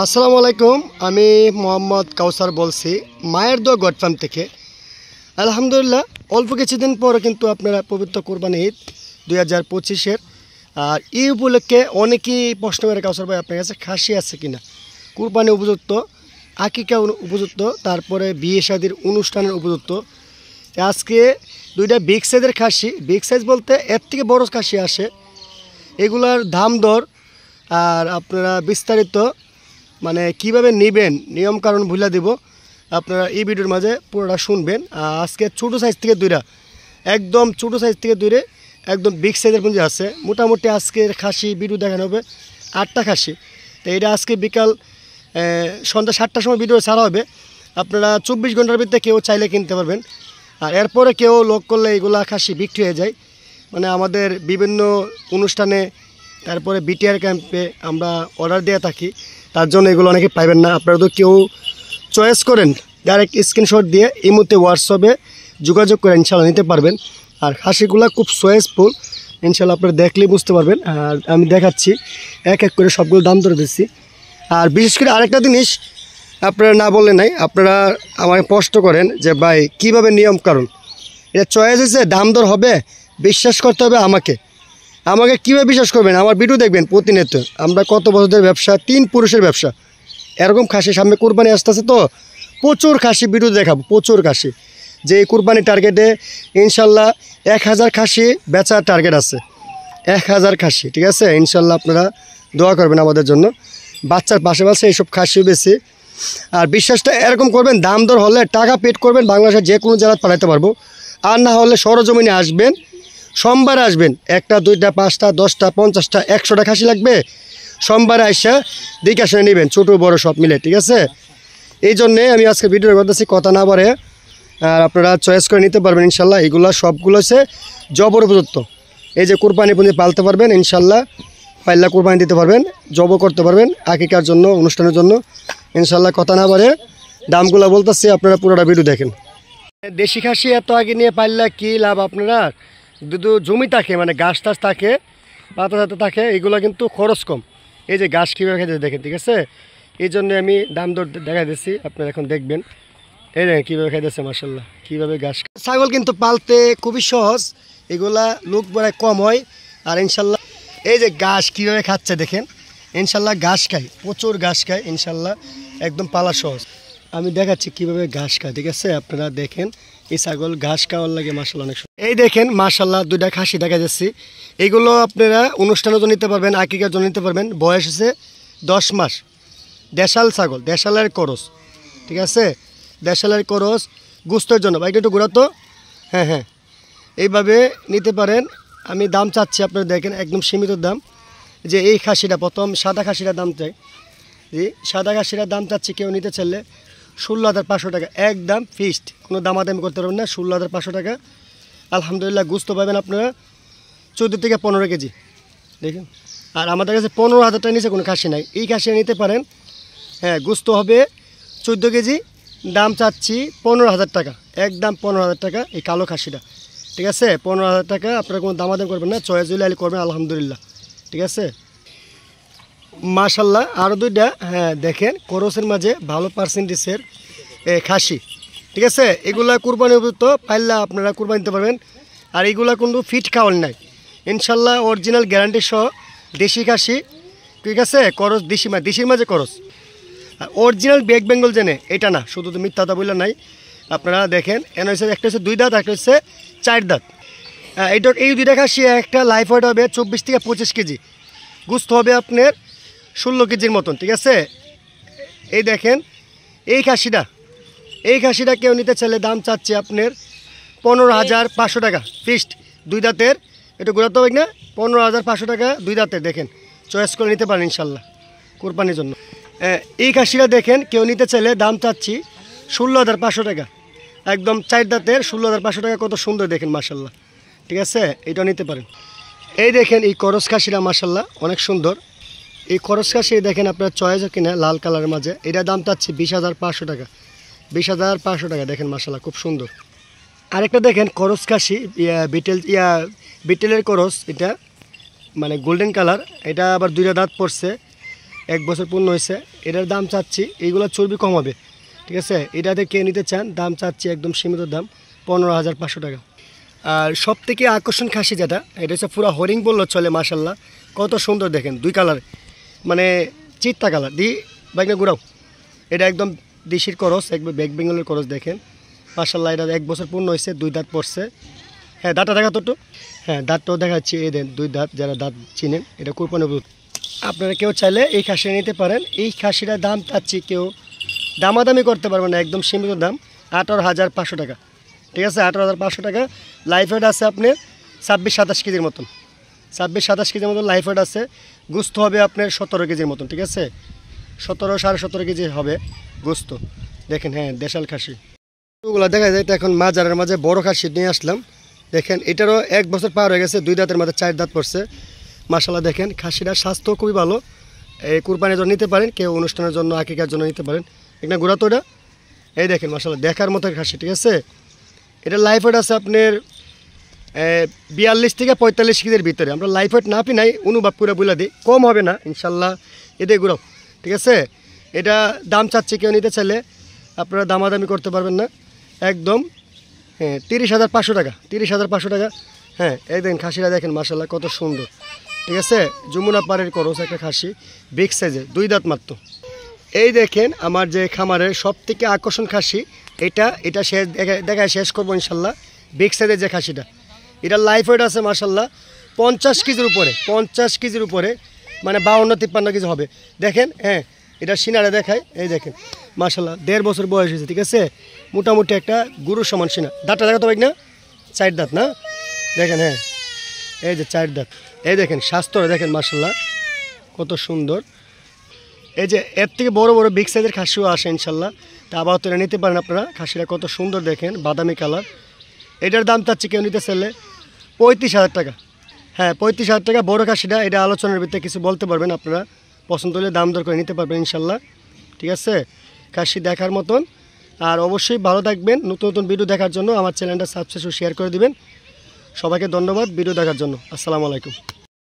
আসসালামু আলাইকুম। আমি মোহাম্মদ কাউসার বলছি মায়ের দোয়া গড ফার্ম থেকে। আলহামদুলিল্লাহ অল্প কিছুদিন পর কিন্তু আপনারা পবিত্র কোরবানি ঈদ 2025-এর আর এই উপলক্ষে অনেকেই প্রশ্ন করে কাউসার ভাই আপনার কাছে খাসি আছে কিনা, কোরবানি উপযুক্ত, আকিকা উপযুক্ত, তারপরে বিয়ে শাদির অনুষ্ঠানের উপযুক্ত। আজকে দুইটা বিগ সাইজের খাসি, বিগ সাইজ বলতে এর থেকে বড় খাসি আসে, এগুলার দাম দর আর আপনারা বিস্তারিত মানে কিভাবে নেবেন নিয়ম কারণ ভুলে দেব, আপনারা এই ভিডিওর মাঝে পুরোটা শুনবেন। আজকে ছোটো সাইজ থেকে দুইটা, একদম ছোটো সাইজ থেকে দূরে একদম বিগ সাইজের পুঁজি আছে। মোটামুটি আজকের খাসি ভিডিও দেখানো হবে 8টা খাসি। তো এটা আজকে বিকাল সন্ধ্যা 7টার সময় ভিডিও ছাড়া হবে। আপনারা 24 ঘন্টার ভিতরে কেউ চাইলে কিনতে পারবেন। আর এরপরে কেউ লোক করলে এগুলা খাসি বিক্রি হয়ে যায়, মানে আমাদের বিভিন্ন অনুষ্ঠানে তারপরে বিটিআর ক্যাম্পে আমরা অর্ডার দিয়ে থাকি, তার জন্য এগুলো অনেকে পাইবেন না। আপনারা তো কেউ চয়েস করেন ডাইরেক্ট স্ক্রিনশট দিয়ে এই মুহূর্তে হোয়াটসঅ্যাপে যোগাযোগ করে ইনশাল্লাহ নিতে পারবেন। আর খাসিগুলো খুব চয়েসফুল, ইনশাল্লাহ আপনারা দেখলেই বুঝতে পারবেন। আর আমি দেখাচ্ছি এক এক করে সবগুলো দাম ধরে দিচ্ছি। আর বিশেষ করে আরেকটা জিনিস আপনারা না বললে নাই, আপনারা আমাকে প্রশ্ন করেন যে ভাই কীভাবে নিয়ম কারণ এটা চয়েস হয়েছে দাম দর হবে, বিশ্বাস করতে হবে আমাকে কীভাবে বিশ্বাস করবেন? আমার ভিডিও দেখবেন প্রতিনিয়ত। আমরা কত বছরের ব্যবসা, 3 পুরুষের ব্যবসা। এরকম খাসি সামনে কোরবানি আসতেছে, তো প্রচুর খাসি ভিডিও দেখাবো, প্রচুর খাসি। যে এই কোরবানি টার্গেটে ইনশাল্লাহ 1000 খাসি বেচার টার্গেট আছে, 1000 খাসি, ঠিক আছে? ইনশাল্লাহ আপনারা দোয়া করবেন আমাদের জন্য। বাচ্চার পাশে এইসব খাসিও বেশি। আর বিশ্বাসটা এরকম করবেন, দাম দর হলে টাকা পেড করবেন, বাংলাদেশের যে কোনো জেলায় পাঠাতে পারবো। আর না হলে সরজমিনে আসবেন, সোমবার আসবেন, 1টা 2টা 5টা 10টা 50টা 100টা খাসি লাগবে, সোমবারে আসা দেখে আসে নেবেন, ছোটো বড় সব মিলে, ঠিক আছে? এই জন্যে আমি আজকে ভিডিও করতেছি, কথা না বাড়ে। আর আপনারা চয়েস করে নিতে পারবেন ইনশাল্লাহ। এগুলো সবগুলো হচ্ছে জবর উপযুক্ত। এই যে কোরবানি পুঁজি পালতে পারবেন ইনশাল্লাহ, পাইলা কোরবানি দিতে পারবেন, জব করতে পারবেন আকিকার জন্য, অনুষ্ঠানের জন্য ইনশাল্লাহ। কথা না বাড়ে দামগুলো বলতেছি, আপনারা পুরোটা ভিডিও দেখেন। দেশি খাসি এত আগে নিয়ে পাইলা কী লাভ? আপনারা দুধু জমি থাকে, মানে গাছ টাছ থাকে, পাতা টাতা থাকে, এগুলো কিন্তু খরচ কম। এই যে গাছ কীভাবে খেতে দেখেন, ঠিক আছে? এই জন্য আমি দাম দর দেখা দিচ্ছি, আপনারা এখন দেখবেন। এই দেখেন কীভাবে খাইতেছে, মার্শাল্লাহ, কীভাবে ঘাস। ছাগল কিন্তু পালতে খুবই সহজ, এগুলা লোক বড় কম হয়। আর ইনশাল্লাহ এই যে ঘাস কীভাবে খাচ্ছে দেখেন, ইনশাল্লাহ ঘাস খায়, প্রচুর ঘাস খায় ইনশাল্লাহ, একদম পালা সহজ। আমি দেখাচ্ছি কীভাবে ঘাস খায়, ঠিক আছে? আপনারা দেখেন এই ছাগল ঘাস খাওয়ার লাগে মার্শাল্লাহ অনেক। এই দেখেন মার্শাল্লাহ 2টা খাসি দেখা যাচ্ছে। এগুলো আপনারা অনুষ্ঠানের জন্য নিতে পারবেন, আকিকার জন্য নিতে পারবেন। বয়স হচ্ছে 10 মাস, দেশাল ছাগল, দেশালের করস, ঠিক আছে? দেশালের করস গুস্তের জন্য। বাইকটা একটু ঘোরাতো, হ্যাঁ, এইভাবে নিতে পারেন। আমি দাম চাচ্ছি, আপনারা দেখেন একদম সীমিত দাম। যে এই খাসিটা প্রথম সাদা খাসিটার দাম চাই, জি সাদা খাসিটার দাম চাচ্ছি কেউ নিতে চাইলে 16,500 টাকা, একদম ফিক্সড, কোনো দামাদামি করতে পারবেন না, 16,500 টাকা। আলহামদুলিল্লাহ গুস্ত পাবেন আপনারা 14 থেকে 15 কেজি, দেখুন। আর আমাদের কাছে 15,000 টাকা নিচে কোনো খাসি নাই, এই খাসি নিতে পারেন। হ্যাঁ, গুস্ত হবে 14 কেজি, দাম চাচ্ছি 15,000 টাকা, একদম 15,000 টাকা এই কালো খাসিটা, ঠিক আছে? 15,000 টাকা, আপনারা কোনো দামাদামি করবেন না, চয়েস হইলে করবেন আলহামদুলিল্লাহ, ঠিক আছে? মাশাল্লাহ আরও 2টা, হ্যাঁ দেখেন করসের মাঝে ভালো পার্সেন্টেজের খাসি, ঠিক আছে? এগুলা কুরবানি উপযুক্ত, পাইলে আপনারা কুরবানি দিতে পারবেন। আর এগুলা কিন্তু ফিট খাওয়ার নাই ইনশাল্লাহ, অরিজিনাল গ্যারান্টি সহ দেশি খাসি, ঠিক আছে? করস দেশির মাঝে করস, আর অরিজিনাল ব্যাক বেঙ্গল জেনে এটা না, শুধু তো মিথ্যাটা বললে নাই। আপনারা দেখেন এন হচ্ছে, একটা হচ্ছে 2 দাঁত, একটা হচ্ছে 4 দাঁত। এই 2টা খাসি একটা লাইফ ওয়েট হবে 24 থেকে 25 কেজি, গুস্ত হবে আপনার 16 কেজির মতন, ঠিক আছে? এই দেখেন এই খাসিটা কেউ নিতে চাইলে দাম চাচ্ছে আপনার 15,500 টাকা ফিক্সড, 2 দাঁতের। একটু ঘোরাতে হবে না, 15,500 টাকা 2 দাঁতের। দেখেন চয়েস করে নিতে পারেন ইনশাল্লাহ কোরবানির জন্য। এই খাসিটা দেখেন কেউ নিতে চাইলে দাম চাচ্ছি 16,500 টাকা, একদম 4 দাঁতের, 16,500 টাকা। কত সুন্দর দেখেন মার্শাল্লাহ, ঠিক আছে? এটা নিতে পারেন। এই দেখেন এই করস খাসিটা মার্শাল্লাহ অনেক সুন্দর। এই করস খাসি দেখেন আপনার চয়েস কিনা, লাল কালারের মাঝে, এটা দাম চাচ্ছি 20,500 টাকা, 20,500 টাকা। দেখেন মার্শাল্লাহ খুব সুন্দর। আরেকটা দেখেন করস খাসি, বিটেলের করস, এটা মানে গোল্ডেন কালার, এটা আবার 2টা দাঁত পড়ছে, 1 বছর পূর্ণ হয়েছে। এটার দাম চাচ্ছি, এইগুলো চর্বি কম হবে, ঠিক আছে। এটাতে কে নিতে চান দাম চাচ্ছি একদম সীমিত দাম 15,500 টাকা। আর সব থেকে আকর্ষণ খাসি যেটা, এটা হচ্ছে পুরো হরিং বললো চলে, মাশাল্লাহ কত সুন্দর দেখেন, 2 কালার মানে চিত্তা কালার দি বাইক না ঘুরাও। এটা একদম দেশির করস, একবার ব্যাক বেঙ্গলের করস দেখেন মাশাল্লাহ। এটা 1 বছর পূর্ণ হয়েছে, 2 দাঁত পড়ছে। হ্যাঁ দাঁতটা দেখা তো একটু, হ্যাঁ দাঁতটাও দেখাচ্ছি, এই দেন 2 দাঁত, যারা দাঁত চিনেন এটা কুরবানি দুধ। আপনারা কেউ চাইলে এই খাসিটা নিতে পারেন। এই খাসিটার দাম চাচ্ছি কেউ দামাদামি করতে পারবেন না, একদম সীমিত দাম 18,500 টাকা, ঠিক আছে। 18,500 টাকা। লাইফ ওয়েট আছে আপনার 26-27 কেজির মতন, 26-27 কেজির মতন লাইফ ওয়েট আছে। গোস্ত হবে আপনার 17 কেজির মতন, ঠিক আছে। 17-17.5 কেজি হবে গোস্ত দেখেন। হ্যাঁ দেশাল খাসি ওগুলো দেখা যায়। এখন মাজারের মাঝে বড় খাসি নিয়ে আসলাম দেখেন, এটারও 1 বছর পার হয়ে গেছে, 2 দাঁতের মাঝে 4 দাঁত পড়ছে মাশাল্লাহ। দেখেন খাসিটার স্বাস্থ্য খুবই ভালো, এই কুরবানির জন্য নিতে পারেন, কেউ অনুষ্ঠানের জন্য আকিকার জন্য নিতে পারেন। একটা ঘোরা তো এটা, এই দেখেন মাশাল্লাহ দেখার মতো খাসি, ঠিক আছে। এটা লাইফ ওয়েট আছে আপনার 42 থেকে 45 কেজির ভিতরে। আমরা লাইফ ওয়েট না নাই অনুভব করে বলে দিই, কম হবে না ইনশাল্লাহ। এদের ঘুরাও, ঠিক আছে। এটা দাম চাচ্ছে কেউ নিতে চাইলে আপনারা দামাদামি করতে পারবেন না একদম। হ্যাঁ 30,500 টাকা, 30,500 টাকা। হ্যাঁ এই দেখেন খাসিটা দেখেন মাশাল্লাহ কত সুন্দর, ঠিক আছে। যমুনা পাড়ের করস একটা খাসি, বিগ সাইজে, 2 দাঁত মাত্র। এই দেখেন আমার যে খামারের সব থেকে আকর্ষণ খাসি, এটা শেষ দেখায় শেষ করবো ইনশাল্লাহ। বিগ সাইজের যে খাসিটা, এটা লাইফ ওয়েট আছে মাশাল্লাহ 50 কেজির উপরে, 50 কেজির উপরে, মানে 52-53 কেজি হবে দেখেন। হ্যাঁ এটা সিনারে দেখায়, এই দেখেন মাশাল্লাহ 1.5 বছর বয়স হয়েছে, ঠিক আছে। মোটামুটি একটা গরুর সমান সিনা। দাঁতটা দেখা তো না, 4 দাঁত না দেখেন। হ্যাঁ এই যে 4 দাঁত, এই দেখেন স্বাস্থ্য দেখেন মাশাল্লাহ কত সুন্দর। এই যে এর থেকে বড় বড় বিগ সাইজের খাসিও আসে ইনশাল্লাহ, তা আবার তো নিতে পারেন আপনারা। খাসিটা কত সুন্দর দেখেন, বাদামি কালার। এটার দাম চাচ্ছি কেউ নিতে চাইলে 35,000 টাকা। হ্যাঁ 35,000 টাকা বড় খাসিটা। এটা আলোচনার ভিতরে কিছু বলতে পারবেন আপনারা, পছন্দ হলে দাম দর করে নিতে পারবেন ইনশাল্লাহ, ঠিক আছে। খাসি দেখার মতন। আর অবশ্যই ভালো থাকবেন, নতুন নতুন ভিডিও দেখার জন্য আমার চ্যানেলটা সাবস্ক্রাইব শেয়ার করে দিবেন। সবাইকে ধন্যবাদ ভিডিও দেখার জন্য। আসসালামু আলাইকুম।